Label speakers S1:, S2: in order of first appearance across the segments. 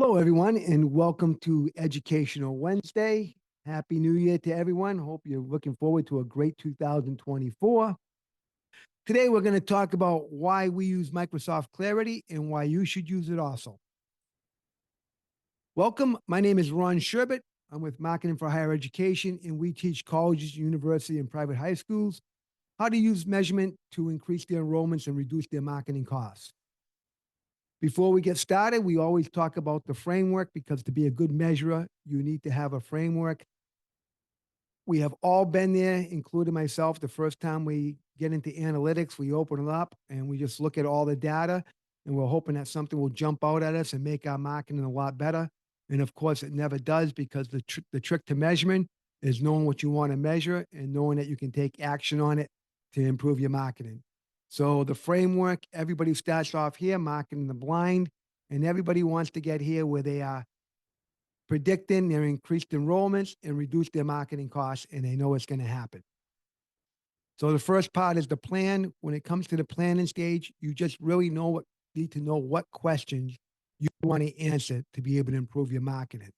S1: Hello, everyone, and welcome to Educational Wednesday. Happy New Year to everyone. Hope you're looking forward to a great 2024. Today, we're going to talk about why we use Microsoft Clarity and why you should use it also. Welcome. My name is Ron Sherbet. I'm with Marketing for Higher Education, and we teach colleges, university, and private high schools how to use measurement to increase their enrollments and reduce their marketing costs. Before we get started, we always talk about the framework because to be a good measurer, you need to have a framework. We have all been there, including myself. The first time we get into analytics, we open it up and we just look at all the data and we're hoping that something will jump out at us and make our marketing a lot better. And of course, it never does because the trick to measurement is knowing what you want to measure and knowing that you can take action on it to improve your marketing. So the framework, everybody starts off here, marketing the blind, and everybody wants to get here where they are predicting their increased enrollments and reduce their marketing costs, and they know it's going to happen. So the first part is the plan. When it comes to the planning stage, you just really need to know what questions you want to answer to be able to improve your marketing.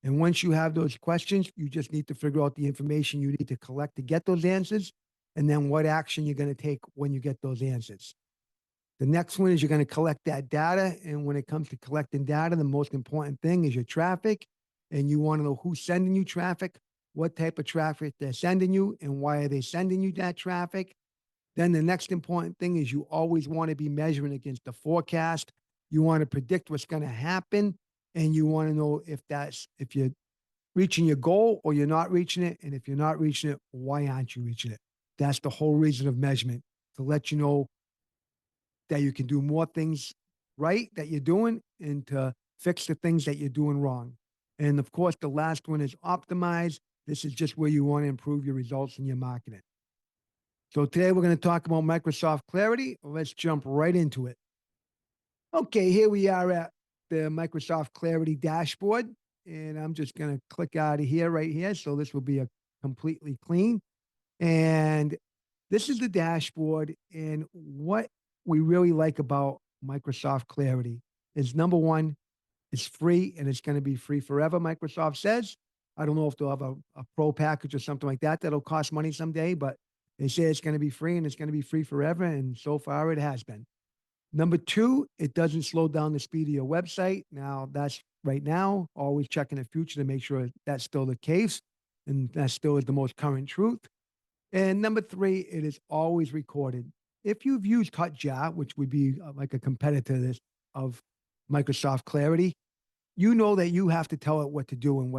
S1: And once you have those questions, you just need to figure out the information you need to collect to get those answers, and then what action you're going to take when you get those answers. The next one is you're going to collect that data. And when it comes to collecting data, the most important thing is your traffic. And you want to know who's sending you traffic, what type of traffic they're sending you, and why are they sending you that traffic. Then the next important thing is you always want to be measuring against the forecast. You want to predict what's going to happen. And you want to know if you're reaching your goal or you're not reaching it. And if you're not reaching it, why aren't you reaching it? That's the whole reason of measurement, to let you know that you can do more things right that you're doing and to fix the things that you're doing wrong. And of course, the last one is optimize. This is just where you want to improve your results in your marketing. So today we're going to talk about Microsoft Clarity. Let's jump right into it. Okay, here we are at the Microsoft Clarity dashboard. And I'm just going to click out of here right here. So this will be a completely clean. And this is the dashboard. And what we really like about Microsoft Clarity is, number one, it's free and it's going to be free forever, Microsoft says. I don't know if they'll have a pro package or something like that that'll cost money someday, but they say it's going to be free and it's going to be free forever. And so far it has been. Number two, it doesn't slow down the speed of your website. Now, that's right now, always check in the future to make sure that's still the case. And that still is the most current truth. And number three, it is always recorded. If you've used Hotjar, which would be like a competitor of Microsoft Clarity, you know that you have to tell it what to do and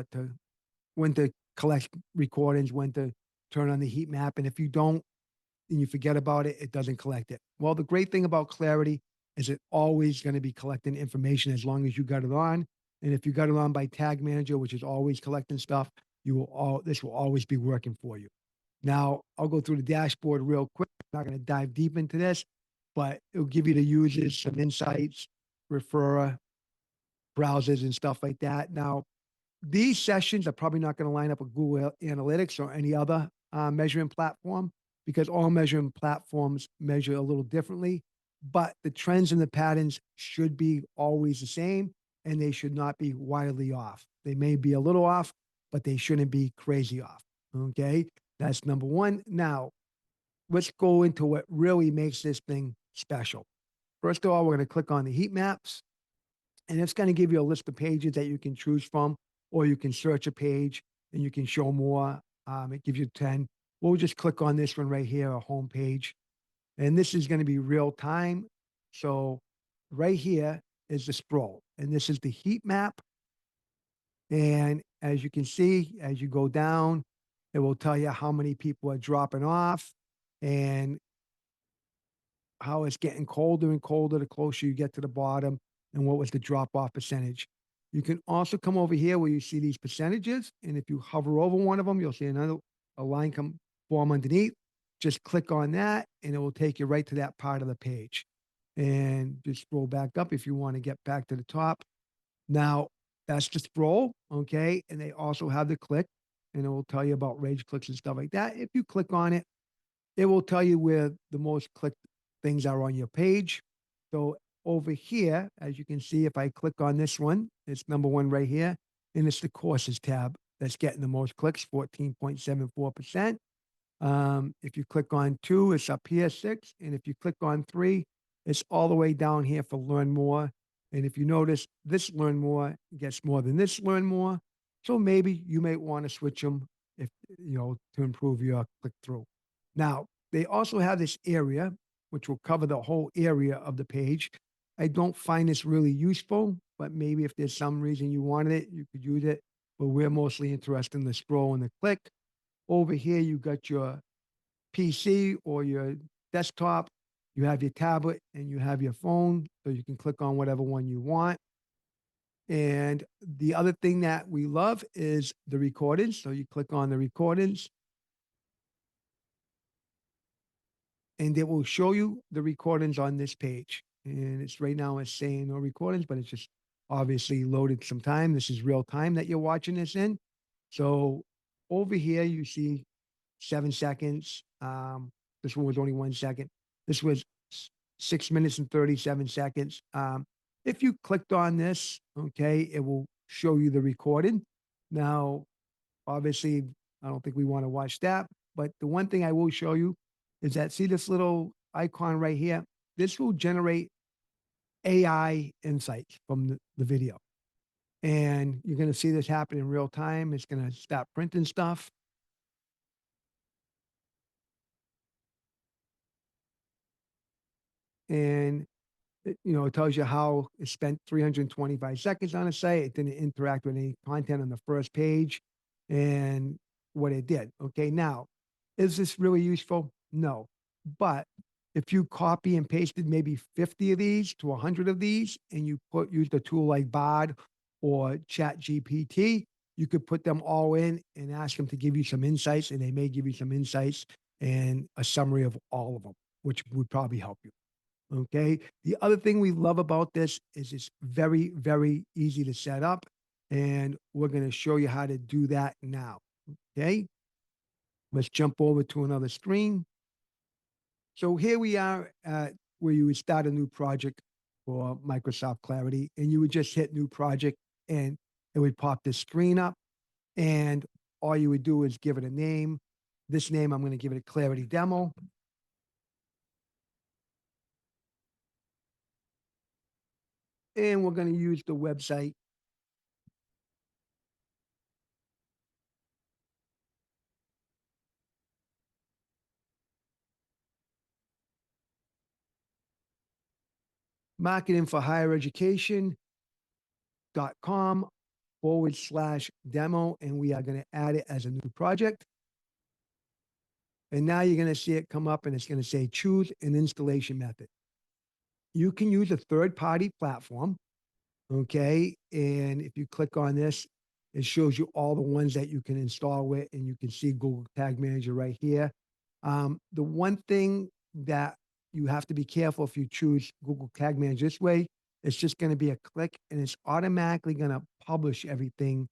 S1: when to collect recordings, when to turn on the heat map. And if you don't and you forget about it, it doesn't collect it. Well, the great thing about Clarity is it's always going to be collecting information as long as you got it on. And if you got it on by Tag Manager, which is always collecting stuff, this will always be working for you. Now, I'll go through the dashboard real quick. I'm not going to dive deep into this, but it'll give you the users some insights, referrer, browsers, and stuff like that. Now, these sessions are probably not going to line up with Google Analytics or any other measuring platform because all measuring platforms measure a little differently, but the trends and the patterns should be always the same, and they should not be wildly off. They may be a little off, but they shouldn't be crazy off, okay? That's number one. Now, let's go into what really makes this thing special. First of all, we're going to click on the heat maps, and it's going to give you a list of pages that you can choose from, or you can search a page and you can show more. It gives you 10. We'll just click on this one right here, a home page. And this is going to be real time. So right here is the scroll, and this is the heat map. And as you can see, as you go down, it will tell you how many people are dropping off and how it's getting colder and colder the closer you get to the bottom, and what was the drop-off percentage. You can also come over here where you see these percentages, and if you hover over one of them, you'll see a line form underneath. Just click on that, and it will take you right to that part of the page. And just scroll back up if you want to get back to the top. Now, that's the scroll, okay? And they also have the click, and it will tell you about rage clicks and stuff like that. If you click on it, it will tell you where the most clicked things are on your page. So over here, as you can see, if I click on this one, it's number one right here, and it's the courses tab that's getting the most clicks, 14.74%. If you click on two, it's up here, six. And if you click on three, it's all the way down here for learn more. And if you notice, this learn more gets more than this learn more. So maybe you may want to switch them if to improve your click through. Now, they also have this area, which will cover the whole area of the page. I don't find this really useful, but maybe if there's some reason you wanted it, you could use it. But we're mostly interested in the scroll and the click. Over here, you got your PC or your desktop, you have your tablet, and you have your phone, so you can click on whatever one you want. And the other thing that we love is the recordings. So you click on the recordings, and it will show you the recordings on this page. And it's right now it's saying no recordings, but it's just obviously loaded some time. This is real time that you're watching this in. So over here, you see 7 seconds. This one was only 1 second. This was 6 minutes and 37 seconds. If you clicked on this, okay, it will show you the recording. Now, obviously, I don't think we want to watch that, but the one thing I will show you is that see this little icon right here? This will generate AI insights from the video. And you're going to see this happen in real time. It's going to start printing stuff. And it tells you how it spent 325 seconds on a site. It didn't interact with any content on the first page and what it did. Okay, now, is this really useful? No. But if you copy and pasted maybe 50 of these to 100 of these and you use a tool like Bard or Chat GPT, you could put them all in and ask them to give you some insights, and they may give you some insights and a summary of all of them, which would probably help you. Okay. The other thing we love about this is it's very, very easy to set up. And we're going to show you how to do that now. Okay. Let's jump over to another screen. So here we are at where you would start a new project for Microsoft Clarity, and you would just hit new project and it would pop this screen up. And all you would do is give it a name. This name, I'm going to give it a Clarity Demo. And we're going to use the website marketingforhighereducation.com/demo, and we are going to add it as a new project. And now you're going to see it come up and it's going to say choose an installation method. You can use a third-party platform, okay? And if you click on this, it shows you all the ones that you can install with, and you can see Google Tag Manager right here. The one thing that you have to be careful if you choose Google Tag Manager this way, it's just going to be a click and it's automatically going to publish everything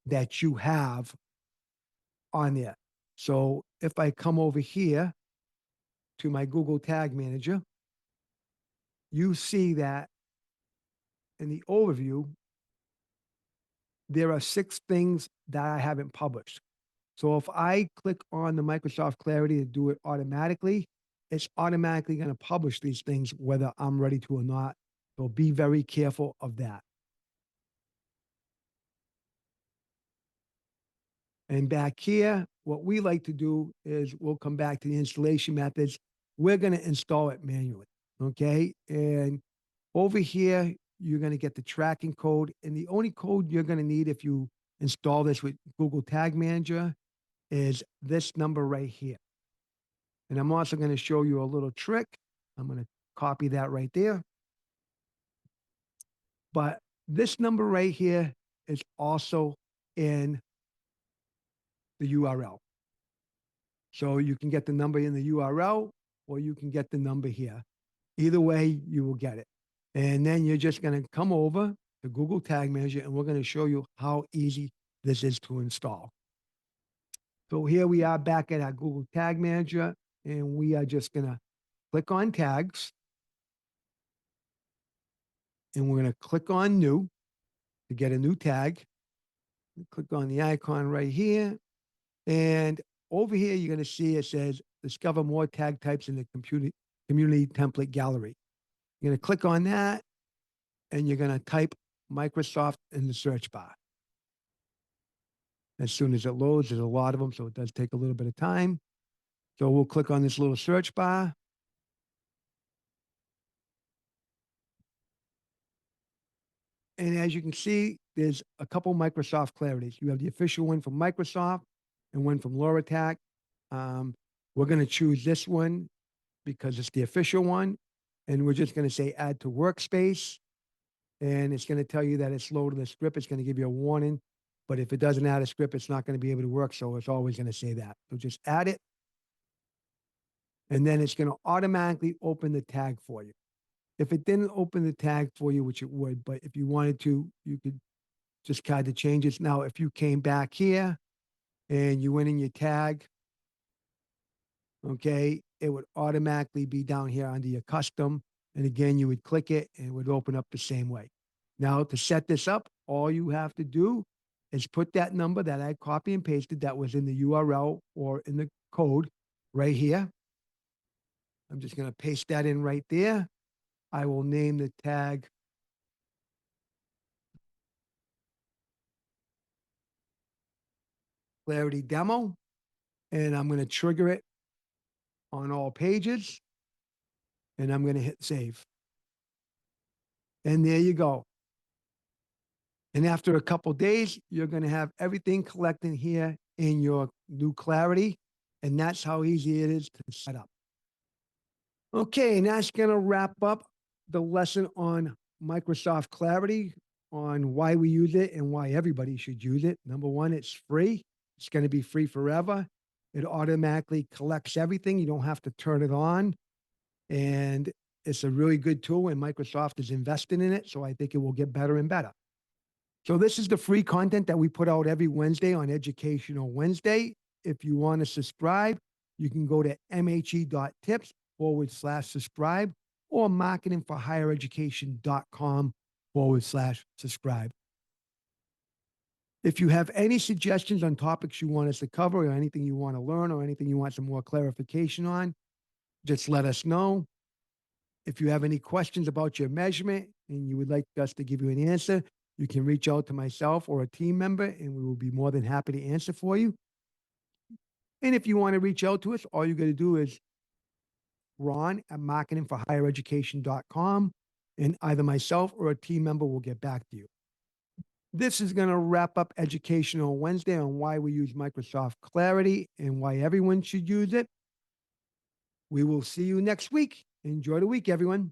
S1: that you have on there. So if I come over here to my Google Tag Manager, you see that in the overview, there are 6 things that I haven't published. So if I click on the Microsoft Clarity to do it automatically, it's automatically going to publish these things whether I'm ready to or not. So be very careful of that. And back here, what we like to do is we'll come back to the installation methods. We're going to install it manually. Okay. And over here, you're going to get the tracking code. And the only code you're going to need if you install this with Google Tag Manager is this number right here. And I'm also going to show you a little trick. I'm going to copy that right there. But this number right here is also in the URL. So you can get the number in the URL or you can get the number here. Either way, you will get it. And then you're just going to come over to Google Tag Manager and we're going to show you how easy this is to install. So here we are back at our Google Tag Manager, and we are just going to click on tags. and we're going to click on new to get a new tag. Click on the icon right here. And over here, you're going to see it says discover more tag types in the community template gallery. You're going to click on that and you're going to type Microsoft in the search bar. As soon as it loads, there's a lot of them, so it does take a little bit of time. So we'll click on this little search bar. And as you can see, there's a couple Microsoft Clarities. You have the official one from Microsoft and one from Loratak. We're going to choose this one because it's the official one. And we're just going to say add to workspace. And it's going to tell you that it's loaded the script. It's going to give you a warning. But if it doesn't add a script, it's not going to be able to work. So it's always going to say that. So just add it. And then it's going to automatically open the tag for you. If it didn't open the tag for you, which it would, but if you wanted to, you could just kind of change it. Now, if you came back here and you went in your tag, okay, it would automatically be down here under your custom. And again, you would click it and it would open up the same way. Now, to set this up, all you have to do is put that number that I copy and pasted that was in the URL or in the code right here. I'm just going to paste that in right there. I will name the tag Clarity Demo, and I'm going to trigger it on all pages, and I'm going to hit save. And there you go. And after a couple days, you're going to have everything collected here in your new Clarity, and that's how easy it is to set up. Okay, and that's going to wrap up the lesson on Microsoft Clarity, on why we use it and why everybody should use it. Number one, it's free. It's going to be free forever. It automatically collects everything. You don't have to turn it on. And it's a really good tool, and Microsoft is investing in it. So I think it will get better and better. So this is the free content that we put out every Wednesday on Educational Wednesday. If you want to subscribe, you can go to mhe.tips/subscribe or marketingforhighereducation.com/subscribe. If you have any suggestions on topics you want us to cover or anything you want to learn or anything you want some more clarification on, just let us know. If you have any questions about your measurement and you would like us to give you an answer, you can reach out to myself or a team member and we will be more than happy to answer for you. And if you want to reach out to us, all you got to do is ron@marketingforhighereducation.com and either myself or a team member will get back to you. This is going to wrap up Educational Wednesday on why we use Microsoft Clarity and why everyone should use it. We will see you next week. Enjoy the week, everyone.